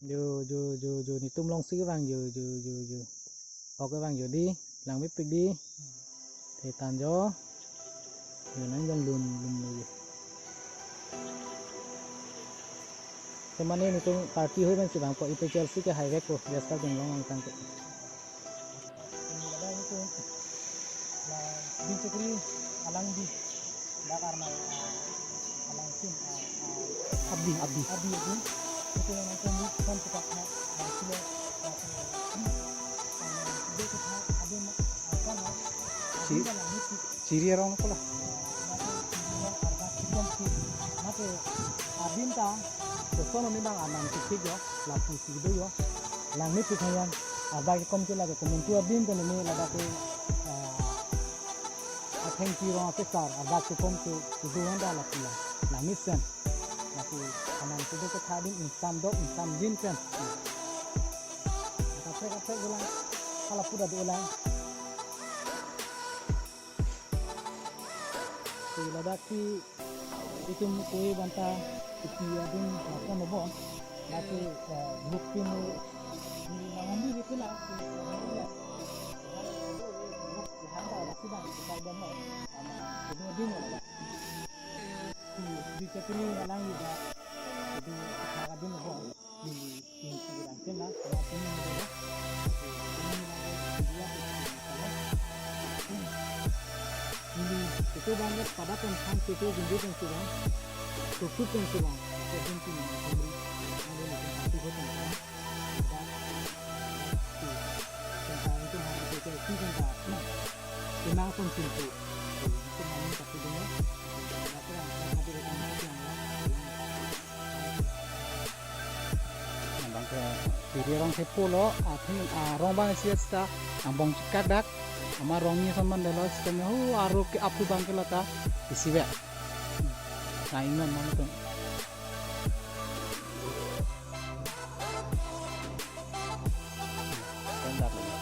Dù thì tung long sĩ vàng dù hoặc cái vàng dù đi làng biết pick đi thì tàn gió rồi nó dân lùn lùn teman ini tuh party hui ban sibang po itu Chelsea ke highway ko biasa ding long ang tangke ini ada itu la di cekri alang di da karena alang sim abdi itu yang nanti kan kita silo itu kita ada ciri orang pula mate abinta sono ni bang anan tikik yo lapu sido yo lang ni pikhayan abagi kom chila ke komentu abin to ni laga te thank you ro ke sar abagi kom to sido wanda la pula la mission lapu anan sido ke thadin insam din pen kapre ulang kala pura do ulang ti ladaki itu kue banta ikiadun apa nobo nanti bukti ni ngambil itu lah hamba lagi bang kita demo itu demo lah di cekini alang juga itu kita demo nobo di pikiran kena kalau ini nobo ini itu banget pada tentang itu gendut yang sudah cukup yang sudah terjadi di negeri ada yang satu hotel dan tentang itu harus kita tentang kenal konsumsi itu namanya satu dunia apa yang ada di dalam yang bang ke video orang sepuluh orang bang siasta ambong cikadak ama rongnya sama dalam sistemnya aru ke apu bangke lata isiwe nah ini mana tuh standar lagi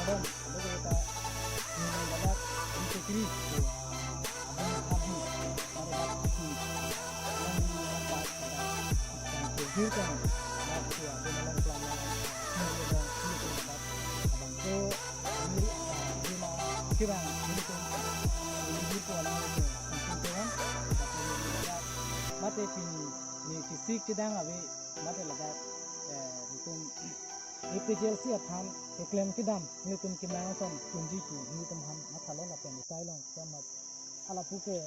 ada kita ini dapat integri kirang ini tuh ini pola konsentrasi mate ni fisik sedang abe mate lagat itu IPL sih athan iklan kidam ni tum kinang som kunji tu ni tum ham mathalon la pen kai long sama ala puke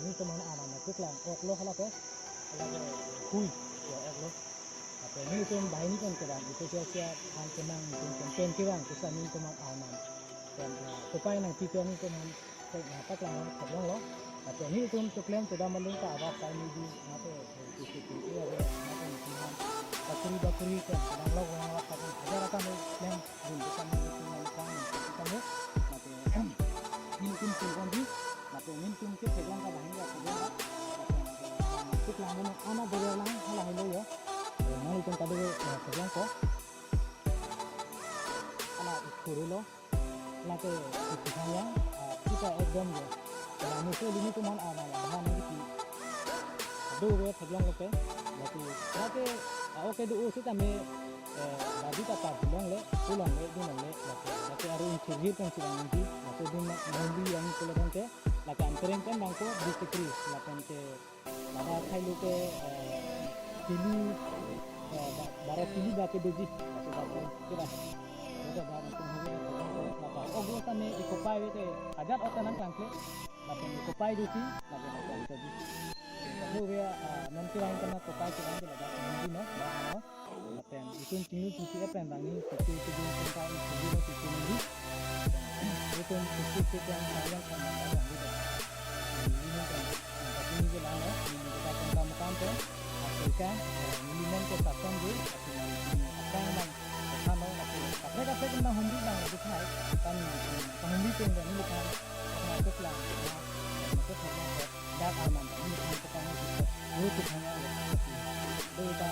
ni tum ana ana kiklan oklo hala pe ala hui ya oklo apa ni tum bai ni kan kidam IPL sih athan kinang tum pen kirang kusa ni tum ana dan supaya nanti kami kemudian apa lang terang loh atau ini itu klaim sudah melingkar apa kami di apa itu ada apa bakuri kan sedang lo orang apa ajar akan yang bukan itu melingkar kamu nanti ini pun kan di nanti ini pun ke sedang ka bahaya sedang itu lang ana berulang halah lo ya mau itu tadi sedang kok ana ikut lo nanti kita kita ekdom je kalau musuh ini tu mana ada bahan ini aduh we sebelum oke nanti oke dulu sih kami bagi kata pulang le di nanti hari ini cerita kan sudah nanti nanti di nanti yang keluaran ke nanti antren kan bangko di sekri nanti ke ada kayu ke pilih barat pilih bagi doji nanti bagi kira udah baru tunggu oglo tane ikopai wete ajar otanan kangkle lapen ikopai duti lapen otan jadi lalu dia nanti lain kena kopai kita nanti ada nanti no lapen itu tinggal cuci apa yang tangi cuci tentang sebelum cuci nanti itu cuci yang sayang sama yang gitu ini kan tapi ini kita ada ini kita tentang kantor Afrika ini nanti kita tunggu apa yang kalau mereka tentang hobi bang itu kan hobi tinggal ini kan masuk lah masuk dan aman ini kan kita itu hanya itu kita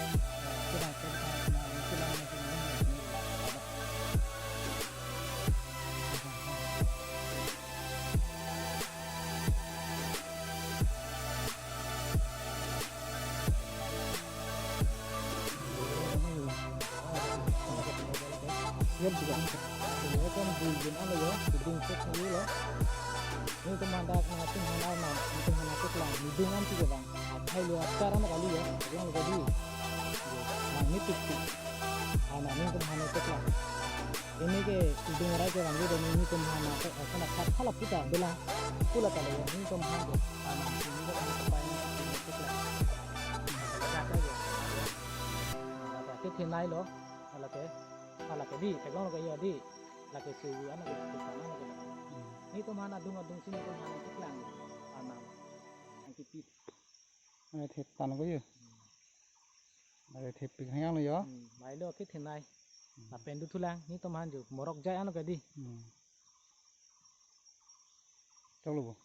Siap juga. Ini kan building ano yo, building set ni lo. Ini teman dah ngating mana na, itu mana tu lah. Hidungan juga bang. Hai lo sekarang nak kali ya, yang lo tadi. Nah ini titik. Anak ini tu mana tu lah. Ini ke hidung raja bang. Ini tu mana tu. Kena kata kita bilang pula kalau ya ini tu mana tu. Anak ini tu mana tu paling tu lah. Kata je. Kata kita naik lo. Kalau ke di, tegang lo ke di. Lagi suhu anak ke sana anak ke. Ini tu mana dung sini tu mana tu lang. Anak. Ang kipit. Này thịt tàn có gì? Này thịt bị hang rồi đó. Mai lo cái thế này là pendu tulang ni to man ju morok jai ano kadi Cháu luôn.